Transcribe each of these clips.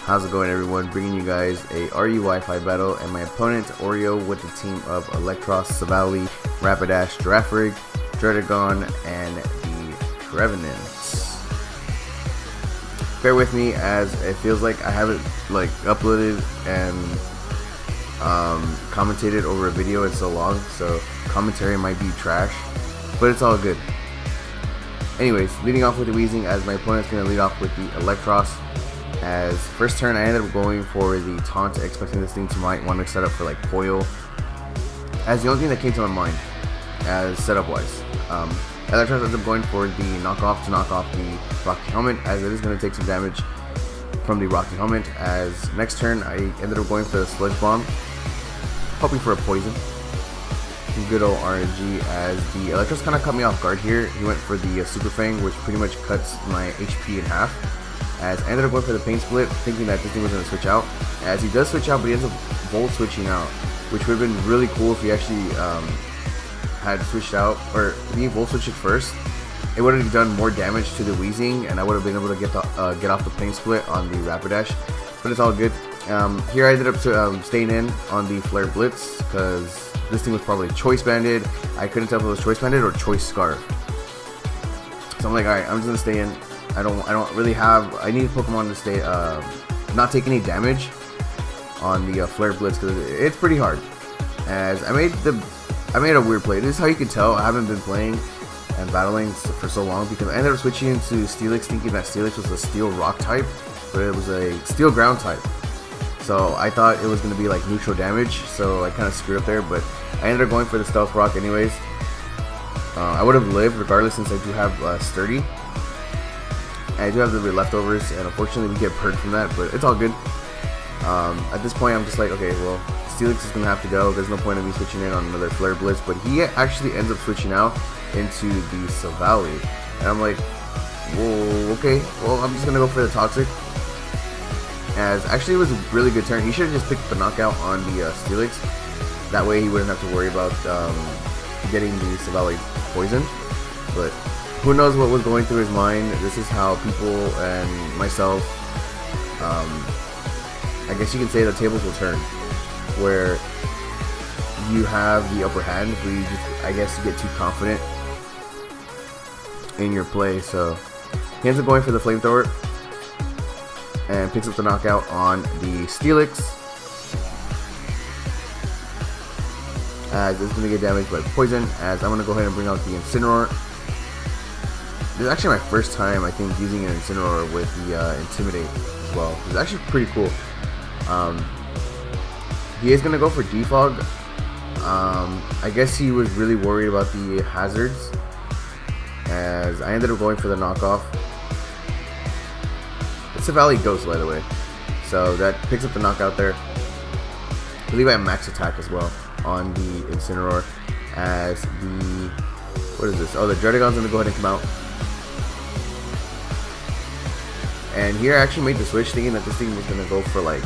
How's it going, everyone? Bringing you guys a RU Wi-Fi battle, and my opponent Oreo with the team of Electros, Savali, Rapidash, Girafarig, Dredagon, and the Revenants. Bear with me as it feels like I haven't uploaded and commentated over a video in so long, so commentary might be trash, but it's all good. Anyways, leading off with the Weezing, as my opponent's going to lead off with the Electros. As first turn, I ended up going for the Taunt, expecting this thing to might want to set up for like foil, as the only thing that came to my mind as setup wise. Electros ends up going for the knockoff to knock off the Rocky Helmet, as it is going to take some damage from the Rocky Helmet. As next turn, I ended up going for the Sludge Bomb, hoping for a poison. Some good old RNG, as the Electros kind of cut me off guard here. He went for the Super Fang, which pretty much cuts my HP in half. As I ended up going for the Pain Split, thinking that this thing was going to switch out. As he does switch out, but he ends up Volt switching out, which would have been really cool if he actually had switched out, or if he Volt switched it first. It would have done more damage to the Weezing, and I would have been able to get off the Pain Split on the Rapidash. But it's all good. Here I ended up staying in on the Flare Blitz, because this thing was probably Choice Banded. I couldn't tell if it was Choice Banded or Choice Scarf. So I'm like, alright, I'm just going to stay in. I don't really have. I need Pokemon to stay, not take any damage on the Flare Blitz, because it's pretty hard. As I made a weird play. This is how you can tell I haven't been playing and battling for so long, because I ended up switching into Steelix, thinking that Steelix was a Steel Rock type, but it was a Steel Ground type. So I thought it was going to be like neutral damage, so I kind of screwed up there. But I ended up going for the Stealth Rock anyways. I would have lived regardless, since I do have Sturdy. I do have the leftovers, and unfortunately we get purged from that, but it's all good. At this point, I'm just like, okay, well, Steelix is going to have to go. There's no point in me switching in on another Flare Blitz, but he actually ends up switching out into the Savali. And I'm like, whoa, okay, well, I'm just going to go for the Toxic. As actually it was a really good turn. He should have just picked the knockout on the Steelix. That way he wouldn't have to worry about getting the Savali poisoned. But who knows what was going through his mind. This is how people and myself, I guess you can say the tables will turn, where you have the upper hand, where you just, I guess, you get too confident in your play. So he ends up going for the Flamethrower and picks up the knockout on the Steelix, as it's going to get damaged by poison. As I'm going to go ahead and bring out the Incineroar. This is actually my first time, I think, using an Incineroar with the Intimidate as well. It's actually pretty cool. He is going to go for Defog. I guess he was really worried about the hazards, as I ended up going for the knockoff. It's a Valley Ghost, by the way, so that picks up the knockout there. I believe I have max attack as well on the Incineroar. As the, what is this? Oh, the Dredagon's going to go ahead and come out. And here I actually made the switch, thinking that this thing was going to go for like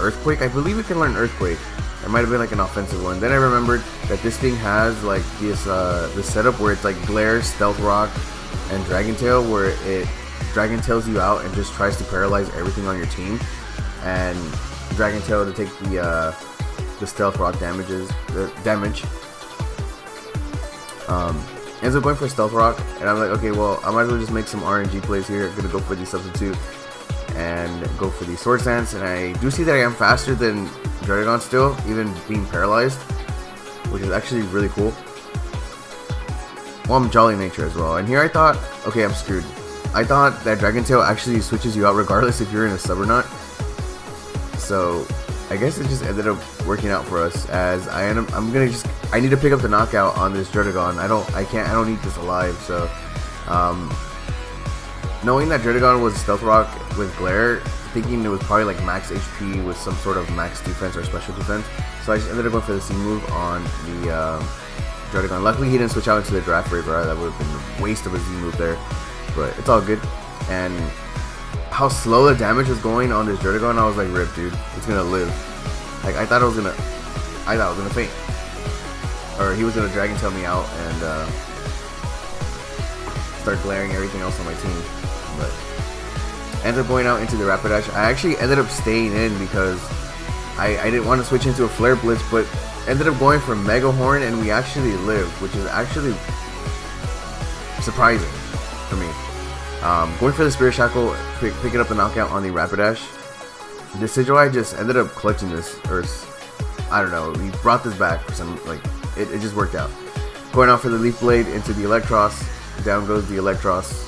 Earthquake. I believe it can learn Earthquake. It might have been like an offensive one. Then I remembered that this thing has like this setup where it's like Glare, Stealth Rock, and Dragon Tail, where it Dragon Tails you out and just tries to paralyze everything on your team. And Dragon Tail to take the Stealth Rock damage. Ends up going for Stealth Rock, and I'm like, okay, well, I might as well just make some RNG plays here. I'm gonna go for the Substitute and go for the Swords Dance, and I do see that I am faster than Dredagon still, even being paralyzed, which is actually really cool. Well, I'm Jolly Nature as well, and here I thought, okay, I'm screwed. I thought that Dragon Tail actually switches you out regardless if you're in a sub or not. So I guess it just ended up working out for us, as I need to pick up the knockout on this Dredagon. I don't need this alive. So knowing that Dredagon was Stealth Rock with Glare, thinking it was probably like max HP with some sort of max defense or special defense, so I just ended up going for the C move on the Dredagon. Luckily he didn't switch out into the Girafarig, or that would have been a waste of a Z move there, but it's all good. And how slow the damage was going on this Dredagon, I was like, rip, dude, it's gonna live. Like I thought it was gonna faint, or he was gonna Dragon Tail me out and start glaring everything else on my team. But ended up going out into the Rapidash. I actually ended up staying in because I didn't want to switch into a Flare Blitz, but ended up going for Mega Horn, and we actually lived, which is actually surprising for me. Going for the Spirit Shackle, picking up the knockout on the Rapidash. Decidueye just ended up clutching this, or I don't know, he brought this back for some, like, it just worked out. Going out for the Leaf Blade into the Electros, down goes the Electros.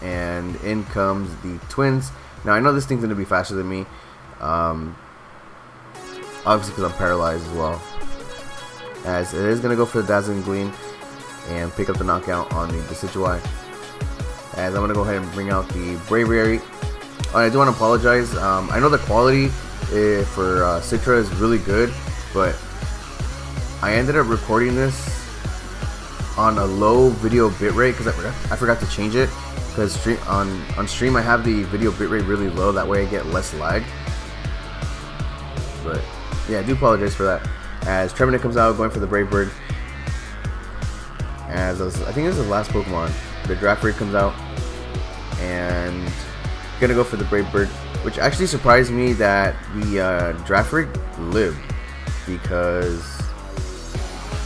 And in comes the Twins. Now I know this thing's going to be faster than me, obviously because I'm paralyzed as well. As it is going to go for the Dazzling Gleam and pick up the knockout on the Decidueye. As I'm going to go ahead and bring out the Braviary. I do want to apologize. I know the quality for Citra is really good, but I ended up recording this on a low video bitrate because I forgot to change it. Because on stream I have the video bitrate really low, that way I get less lag. But yeah, I do apologize for that. As Trevenant comes out, going for the Brave Bird. As I think this is the last Pokemon. The Draftrig comes out and gonna go for the Brave Bird, which actually surprised me that the Draftrig lived, because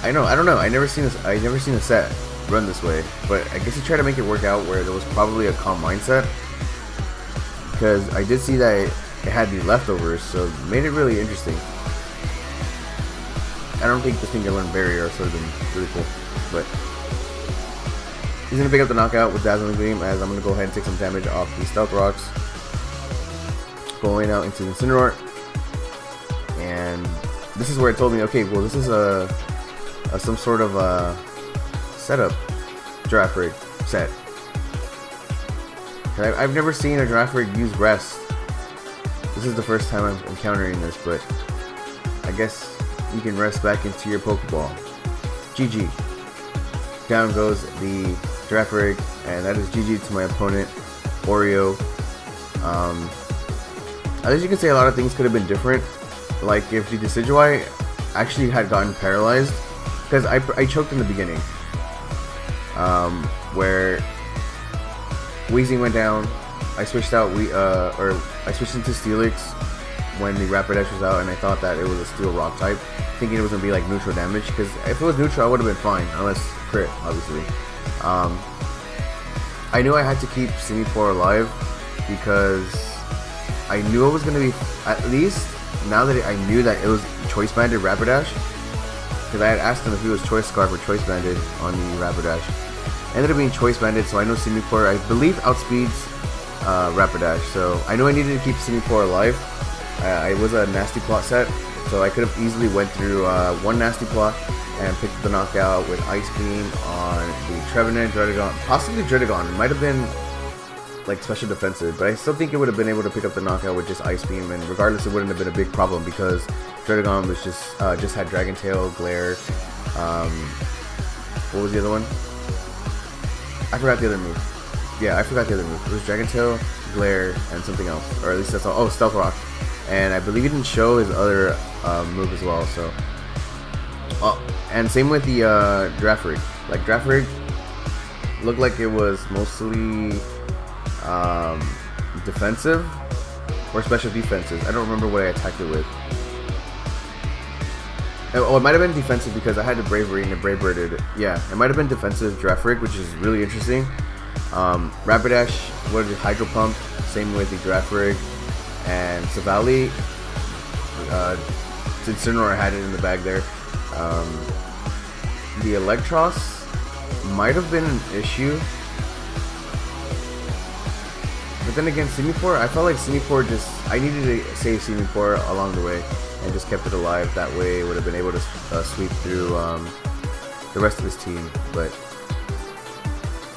I don't know. I never seen a set run this way, but I guess he tried to make it work out where there was probably a calm mindset, because I did see that it had the leftovers, so it made it really interesting. I don't think this thing can learn Barrier, so it would have been really cool, but he's going to pick up the knockout with Dazzling Gleam, as I'm going to go ahead and take some damage off the Stealth Rocks. Going out into Incineroar, and this is where it told me, okay, well, this is some sort of setup Draftrig set. I've never seen a Draftrig use Rest. This is the first time I'm encountering this, but I guess you can rest back into your Pokeball. GG. Down goes the Draftrig, and that is GG to my opponent, Oreo. As you can say, a lot of things could have been different. Like if the Decidueye actually had gotten paralyzed, because I choked in the beginning. Where Weezing went down, I switched out I switched into Steelix when the Rapidash was out, and I thought that it was a Steel Rock type, thinking it was gonna be like neutral damage, because if it was neutral I would have been fine, unless crit, obviously. I knew I had to keep Sinister alive because I knew it was gonna be, at least now that I knew that it was Choice Banded Rapidash, because I had asked him if he was Choice Scarf or Choice Banded on the Rapidash. Ended up being Choice Banded, so I know Sinister, I believe, outspeeds Rapidash, so I knew I needed to keep Sinister alive. It was a Nasty Plot set, so I could have easily went through one Nasty Plot and picked up the knockout with Ice Beam on the Trevenant, Dredagon, possibly Dredagon. It might have been like special defensive, but I still think it would have been able to pick up the knockout with just Ice Beam, and regardless it wouldn't have been a big problem because Dredagon was just had Dragon Tail, Glare, what was the other one? I forgot the other move. Yeah, I forgot the other move. It was Dragon Tail, Glare, and something else, or at least that's all. Oh, Stealth Rock, and I believe he didn't show his other move as well. So, and same with the Draftrig. Like Draftrig looked like it was mostly defensive or special defenses. I don't remember what I attacked it with. Oh, it might have been defensive because I had the Bravery and the Brave Birded it. Yeah, it might have been defensive Draftrig, which is really interesting. Rapidash, what is it, Hydro Pump, same with the Draftrig, and Savali. Incineroar had it in the bag there. The Electros might have been an issue, but then again, Sinister, I felt like Sinister I needed to save Sinister along the way and just kept it alive. That way it would have been able to sweep through the rest of his team. But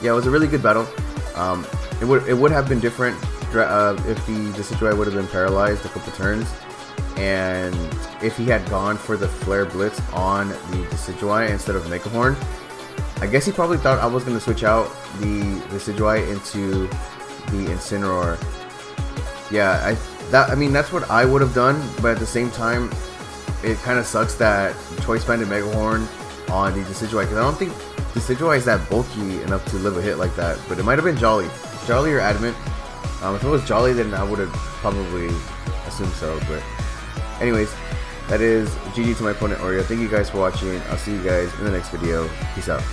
yeah, it was a really good battle. It would have been different if the Decidueye would have been paralyzed a couple turns, and if he had gone for the Flare Blitz on the Decidueye instead of Mega Horn. I guess he probably thought I was going to switch out the Decidueye into the Incineroar. Yeah, I mean that's what I would have done, but at the same time, it kind of sucks that Choice Banded Mega Horn on the Decidueye, because I don't think Decidueye is that bulky enough to live a hit like that, but it might have been Jolly. Jolly or Adamant. If it was Jolly, then I would have probably assumed so, but anyways, that is GG to my opponent Oreo. Thank you guys for watching. I'll see you guys in the next video. Peace out.